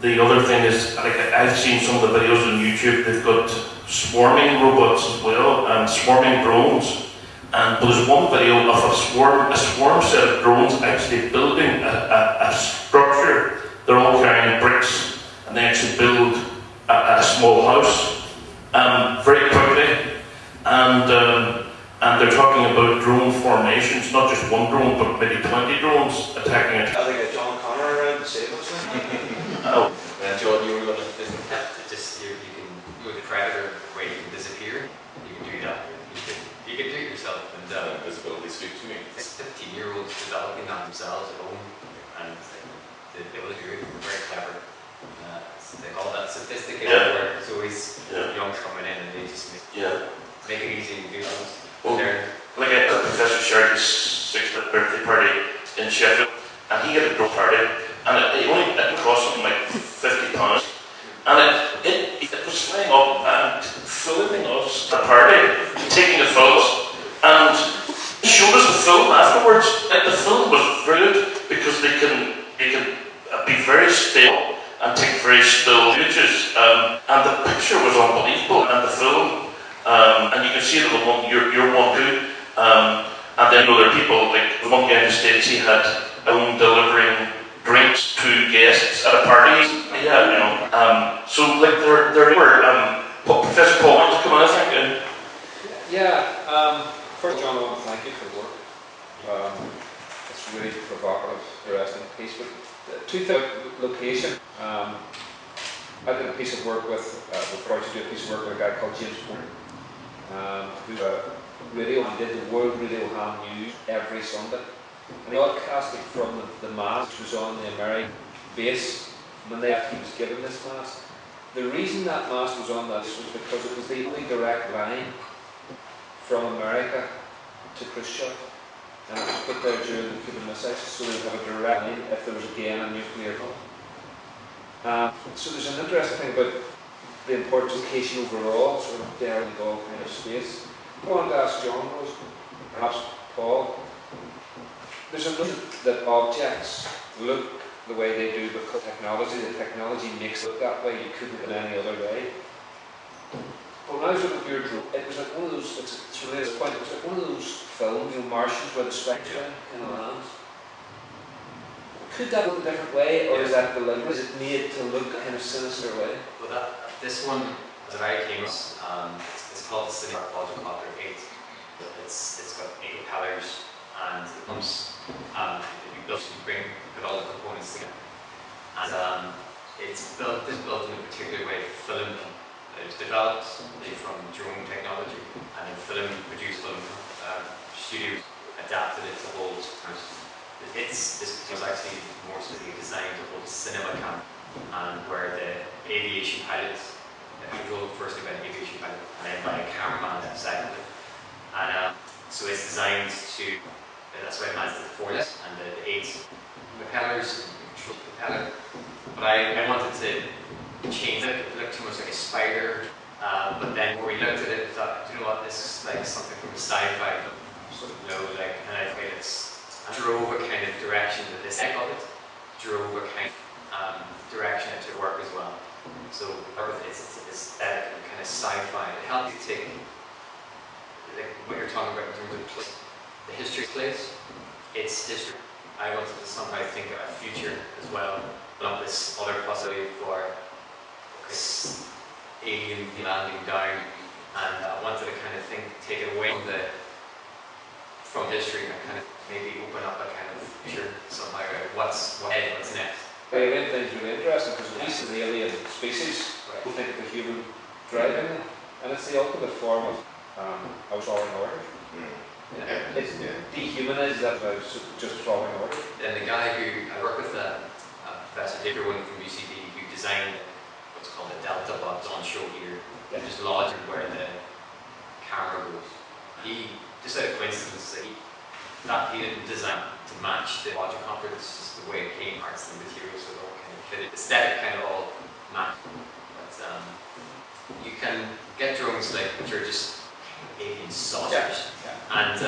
Speaker 5: The other thing is, like, I've seen some of the videos on YouTube. They've got swarming robots as well, and swarming drones. And there's one video of a swarm set of drones actually building a structure. They're all carrying bricks, and they actually build a small house very quickly. And they're talking about drone formations, not just one drone, but maybe 20 drones attacking it.
Speaker 7: I think a John Connor around to save us.
Speaker 5: Oh,
Speaker 3: John, you were going to...
Speaker 2: Just you can go with the predator where you can disappear. You can do that. You can do it yourself. And
Speaker 3: visibility speak to me.
Speaker 2: 15-year-olds developing that themselves at home, and they will do it. They're very clever. They call that sophisticated work. It's always young coming in, and they just make it easy to do those.
Speaker 5: Well, like I had Professor Sharkey's 60th birthday party in Sheffield, and he had a drone party, and it cost something like £50, and it was flying up and filming us at the party, taking the photos, and showed us the film afterwards. And the film was brilliant because they can be very still and take very still images, and the picture was unbelievable, and the film. And you can see that you're one too. And then there are people, like the one guy in the States, he had delivering drinks to guests at a party. Yeah, you know. So like there were Professor Paul wants to come in, I think.
Speaker 8: First, John, I want to thank you for the work. It's really provocative, interesting piece. But two things: location. I did a piece of work with. We're about to do a piece of work with a guy called James Horn. Who radio and did the World Radio Ham News every Sunday. And he broadcasted from the mast, which was on the American base when he was given this mast. The reason that mast was on that was because it was the only direct line from America to Khrushchev. And it was put there during the Cuban Missile Crisis, so they would have a direct line if there was again a nuclear bomb. So there's an interesting thing about the importance of location overall, sort of there in all kind of space. I wanted to ask John Rose, perhaps Paul. There's a notion that objects look the way they do because the technology makes it look that way. You couldn't in any other way. But when I was looking at your drone, it was like one of those. It's related to the point. It was like one of those films, Martians, where the spectre kind of lands. Could that look a different way, or is that deliberate? Is it made to look in a sinister way?
Speaker 2: Well, this one that I came with, it's called the Cinema Quadricopter 8. It's got 8 propellers, and it comes you put all the components together. And it's built in a particular way to film them. It's developed from drone technology, and then produced film studios adapted it to hold. This was actually more specifically designed to hold a cinema camera, and where the aviation pilots, controlled firstly by an aviation pilot, and then by a cameraman secondly. And so it's designed to, that's why it has the 4 legs and the 8 propellers, control propeller. But I wanted to change it. It looked too much like a spider. But then when we looked at it, we thought, you know what, this is like something from a sci-fi, sort of low, like, and I think drove a kind of direction that this heck of it, drove a kind of direction it to work as well. So it's aesthetic and kind of sci-fi. It helps you take like what you're talking about in terms of place, the history of place. It's history. I wanted to somehow think of a future as well, not this other possibility for this alien landing down, and I wanted to kind of take it away from the from history and kind of maybe open up a kind of future somehow. What's next?
Speaker 8: Alien thing's really interesting because at least the alien species
Speaker 2: Right.
Speaker 8: will think of the human driving them, and it's the ultimate form of following order.
Speaker 2: Yeah.
Speaker 8: It's dehumanized that by just following order.
Speaker 2: And the guy who I work with, Professor Dicker, one from UCD, who designed what's called a delta box on show here, just lodged where the camera goes. He just out of coincidence, he didn't design to match the logic computer. It's just the way it came, parts and materials, so it all kind of fitted. Aesthetic kind of all matched. But you can get drones which are just alien saucers, and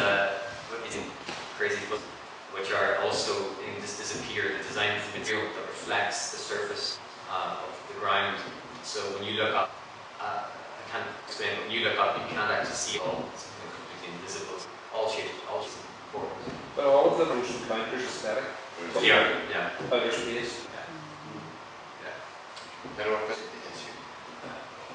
Speaker 2: crazy, which are also just disappear. The design of the material that reflects the surface of the ground. So when you look up, I can't explain, but when you look up, you can't actually see it all. It's completely invisible. All shapes, important.
Speaker 8: But all of them are just counters aesthetic.
Speaker 2: Yeah.
Speaker 8: Outer space.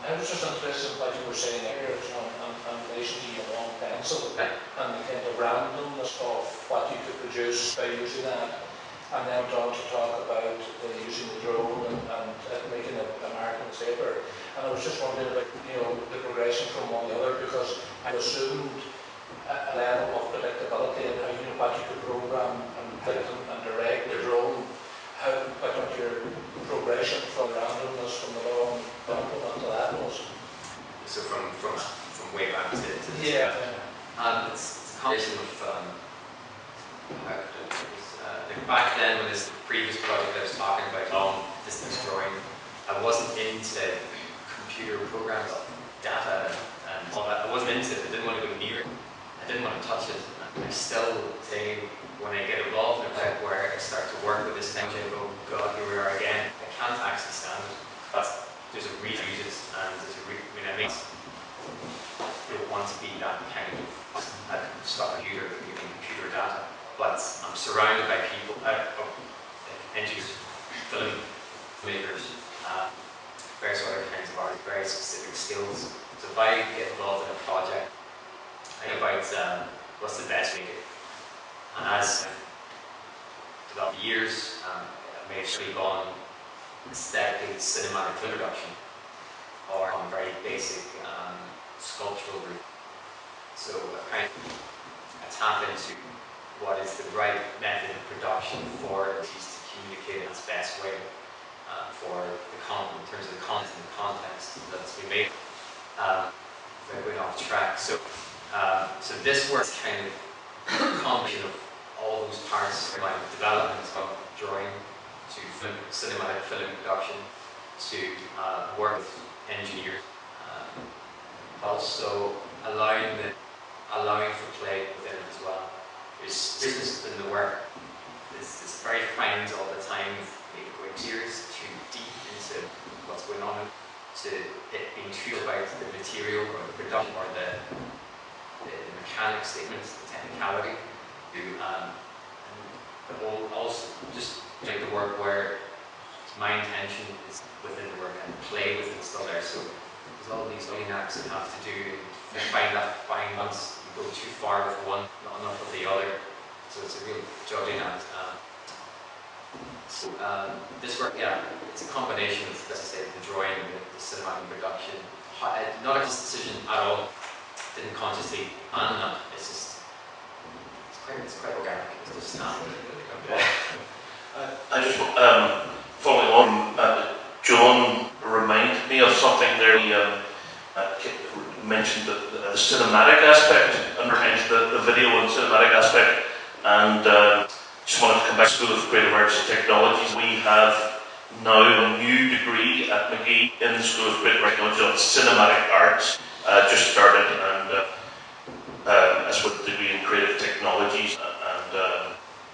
Speaker 9: I was just interested in what you were saying earlier in relation to your long pencil and the kind of randomness of what you could produce by using that, and then went on to talk about using the drone and making a mark and saber. And I was just wondering about the progression from one to the other, because I assumed a level of predictability and how what you could program and direct the drone. What your progression from randomness from the long complement to that was?
Speaker 2: So from way back to
Speaker 9: It's
Speaker 2: a combination of back then when this previous project I was talking about, long distance drawing, I wasn't into computer programs, data and all that. I wasn't into it. I didn't want to go near it. I didn't want to touch it. I still say when I get involved in a project where I start to work with this thing, I go, God, here we are again. I can't actually stand it. But there's a reason to use it, and there's a I don't want to be that kind of stuck computer, giving computer data. But I'm surrounded by people, engineers, filmmakers, various other kinds of art, very specific skills. So if I get involved in a project, I think about what's the best way to do it. And as I've developed years, I may have actually gone aesthetically cinematic film production or on very basic sculptural route. So I tap into what is the right method of production for it to communicate in its best way for the content, in terms of the content and the context that's been made. Without going off track. So this work is kind of a combination of all those parts of my development, from drawing to cinematic film production to work with engineers, also allowing for play within it as well. There's business in the work. It's very refined all the time, maybe going serious, too deep into what's going on, to it being too about the material or the production or the mechanics statements, the technicality. But also just make the work where my intention is within the work and play with it still there. So there's all these learning acts that have to do and find that fine balance. You go too far with one, not enough with the other. So it's a real juggling act. This work, it's a combination of, as I said, the drawing, the cinematic production. Not a decision at all. Didn't consciously plan that. It's quite organic. It's just happened.
Speaker 5: I just following on, John reminded me of something there. He mentioned the cinematic aspect, underneath the video and cinematic aspect, and just wanted to come back to School of Creative Arts and Technologies. We have now a new degree at McGee in the School of Creative Arts and Technologies on cinematic arts. Just started, and that's with the degree in creative technologies, and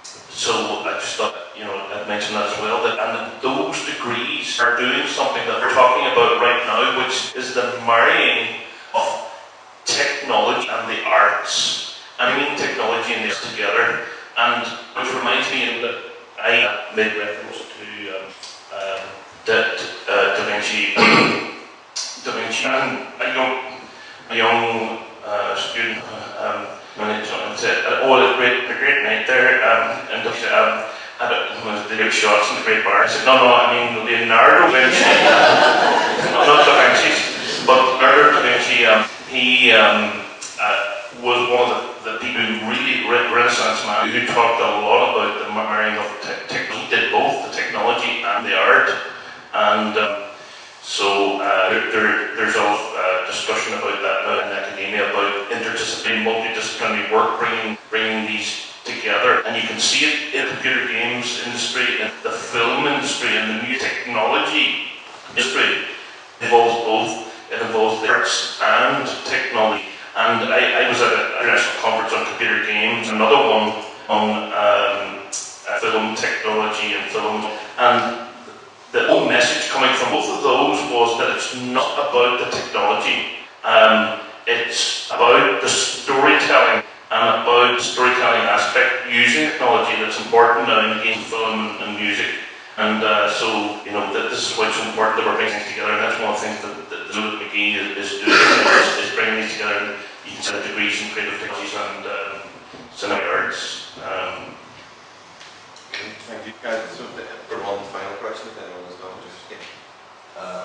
Speaker 5: so I just thought, I'd mention that as well, and those degrees are doing something that we're talking about right now, which is the marrying of technology and the arts. I mean technology and this together, and which reminds me that I made reference to that Da Vinci, a young student, said, oh, it was a great night there, and had the big shots in the great bar. I said, no, I mean Leonardo da Vinci, not Da Vinci, but Leonardo da Vinci, he was one of the people who really, Renaissance man, who talked a lot about the marrying of technology. He did both the technology and the art, and so there's a lot of discussion about that now in academia, about interdisciplinary, multidisciplinary work, bringing these together, and you can see it in the computer games industry, in the film industry, and the new technology industry. It involves both. It involves the arts and technology. And I was at an international conference on computer games, another one on film technology and film, and the whole message coming from both of those was that it's not about the technology, it's about the storytelling and about the storytelling aspect using technology that's important now in game, film and music. And so, you know, this is why it's so important that we're bringing things together, and that's one of the things that Luke McGee is doing, is bringing these together. And you can see the degrees in creative technologies and cinema arts.
Speaker 1: Thank you, guys. So, for one final question, if anyone has got just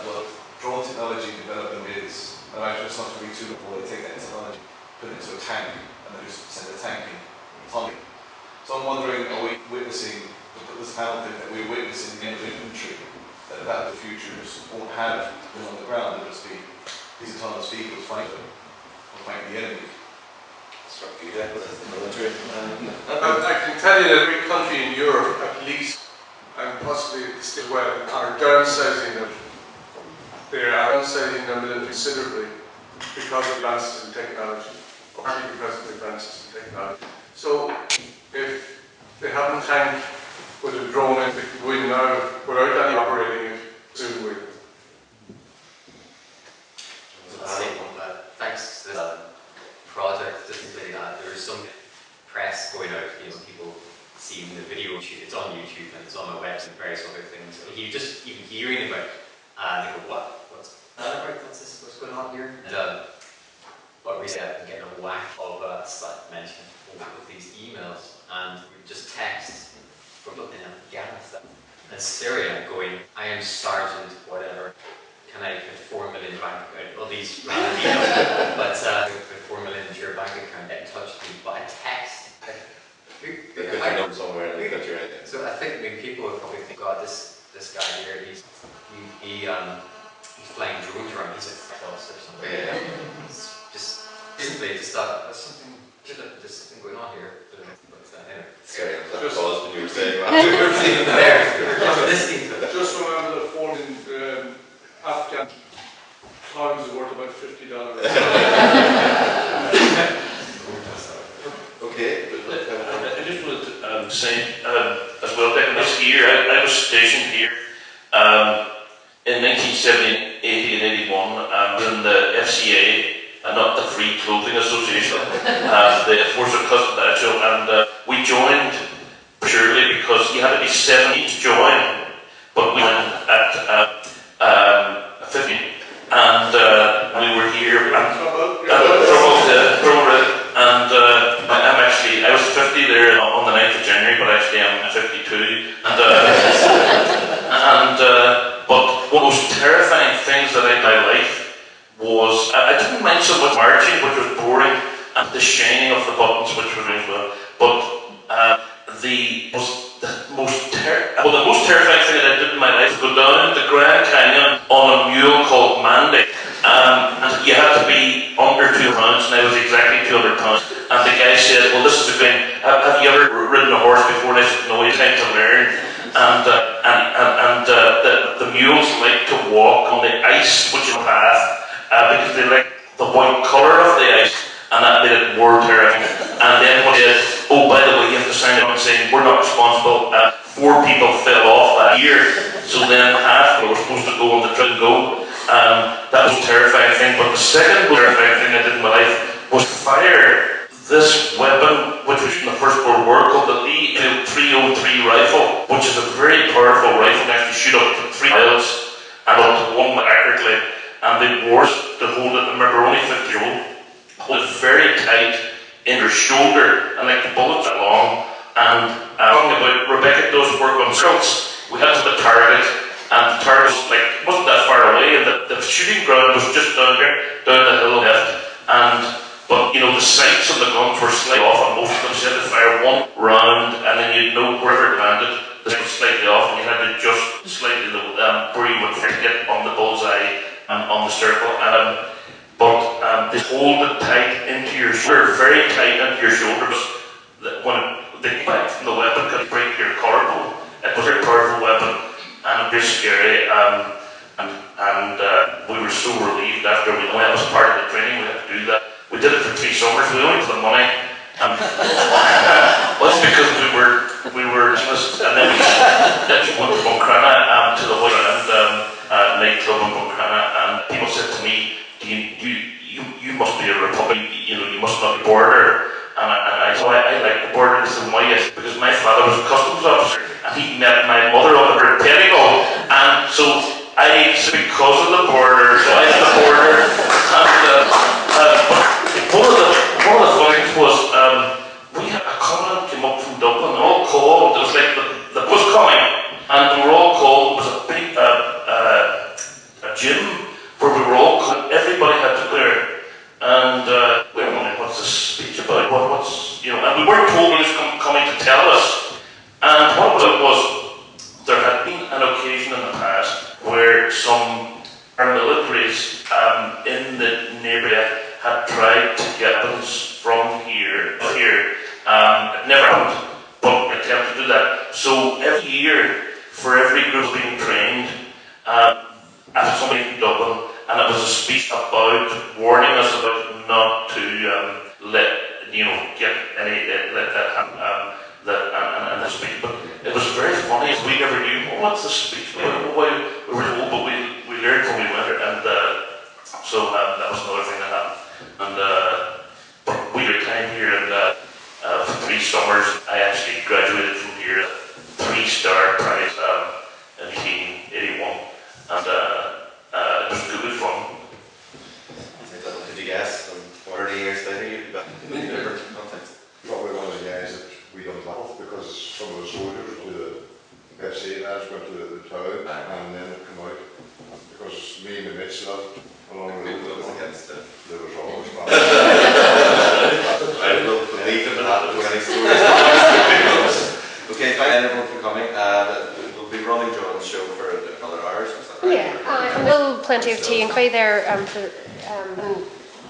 Speaker 10: well, drone technology development is, I imagine it's not going to be too long before they take that technology, put it into a tank, and then just send a tank in, tunnel. So I'm wondering, are we witnessing, to put this panel thing, that we're witnessing the end of infantry, that about the futures won't have them on the ground, it'll just be these autonomous vehicles fighting them, or fighting the enemy.
Speaker 4: I can tell you that every country in Europe, at least, and possibly as well, are downsizing them. They are downsizing them considerably because of advances in technology, or partly because of advances in technology. So, if they haven't tanked with a drone, they could win now without any operating it, soon win.
Speaker 2: Thanks to this project, there's some press going out, you know, people seeing the video, it's on YouTube and it's on my website and various other things. You just even hearing about it, and they go, what's that about? What's going on here? And but recently I've been getting a whack of mention with these emails, and we just text from in Afghanistan and Syria going, I am Sergeant whatever, can I put 4 million bank account? All these random emails, but put 4 million into your bank account, get in touch with me by text.
Speaker 1: They've got your number somewhere and they've got your idea.
Speaker 2: So I think, people would probably think, God, this guy here, he's flying drones around, he's a threat or something.
Speaker 1: Yeah.
Speaker 2: It's just simply just thought there's something going on here. But anyway.
Speaker 1: Scary, that was when you were saying that.
Speaker 4: Just remember that 4 million Afghan pounds is worth about $50.
Speaker 1: Okay.
Speaker 5: I just wanted to say as well that this year I was stationed here in 1970, 80 and 81. In the FCA, not the Free Clothing Association, the Force of Custom, and we joined purely because you had to be 70 to join, but we went at 50, and we were here and I was 50 there on the 9th of January, but actually I'm 52, but one of the most terrifying things that I did in my life was, I didn't mind so much marching, which was boring, and the shining of the buttons, which was really well, but the most terrifying thing that I did in my life was go down the Grand Canyon on a mule called Mandy, and you had to be under 200 pounds, and I was exactly 200 pounds, and the guy said, well, this is the thing, have you ever ridden a horse before? And I said, no, it's time to learn. And the mules like to walk on the ice, which is a path, because they like the white colour of the ice, and that made it more terrifying. And then when he said, oh, by the way, you have to sign up and saying, we're not responsible, 4 people fell off that year, so then half were supposed to go on the trip and go. That was a terrifying thing, but the second terrifying thing I did in my life was fire this weapon, which was in the First World War, called the Lee 303 rifle, which is a very powerful rifle. It actually shoot up to 3 miles and up to 1 mile accurately. And the wars to hold it, I remember only 50-year-old, hold it very tight in her shoulder, and like the bullets are long. And talking about Rebecca does work on scouts. We had the target, and the target was like wasn't that far away, and the shooting ground was just down there, down the hill left. But you know the sights on the guns were slightly off, and most of them said to fire one round, and then you'd know wherever it landed. The sight was slightly off, and you had to adjust slightly where you would get on the bullseye on the circle. But they hold it tight into your shoulder, very tight into your shoulder. When the impact from the weapon could break your collarbone, it was a very powerful weapon and very scary. And we were so relieved after we went. It was part of the training. We had to do that. We did it for 3 summers. We only took the money. Well, it's because we were dismissed, and then we went to Buncrana to the White Island nightclub in Buncrana, and people said to me, "You must be a Republican. You must not be border." And I said, I like the border. They said, why? Yes, because my father was a customs officer, and he met my mother on the Donegal, and so because of the border, so I had the border. But one of the things was we had a covenant came up from Dublin, all called. It was like the bus coming, and we were all called. It was a big a gym where we were all called. Everybody had to clear, and we were wondering what's this speech about? And we weren't told he was coming to tell us. And what it was, there had been an occasion in the past where some paramilitaries in the neighbourhood had tried to get us from here. It never happened, but attempted to do that. So every year, for every group being trained, after somebody from Dublin, and it was a speech about warning us about not to let that happen. And the speech, but it was very funny. We never knew what's the speech. We were told, but we learned when we went there, and so that was another thing that happened. But we had time here, and for 3 summers, I actually graduated from here, 3-star prize in 1881, and it was good fun.
Speaker 1: Did you guess? 30 years later, you'd be back in a different context.
Speaker 6: Probably one of the guys that we don't love, because some of the soldiers to the FC lads went to the town, and then it came out, because me and the mates left along the road,
Speaker 1: against it.
Speaker 6: there was always bad.
Speaker 1: I will believe in that 20 stories. Okay, thank everyone for coming. We'll be running John's show for another hour, so is that right?
Speaker 11: Yeah, we'll plenty of tea and coffee there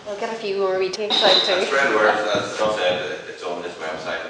Speaker 11: we'll get a few more wee takes out too.
Speaker 1: Spread word, as John said, it's on his website.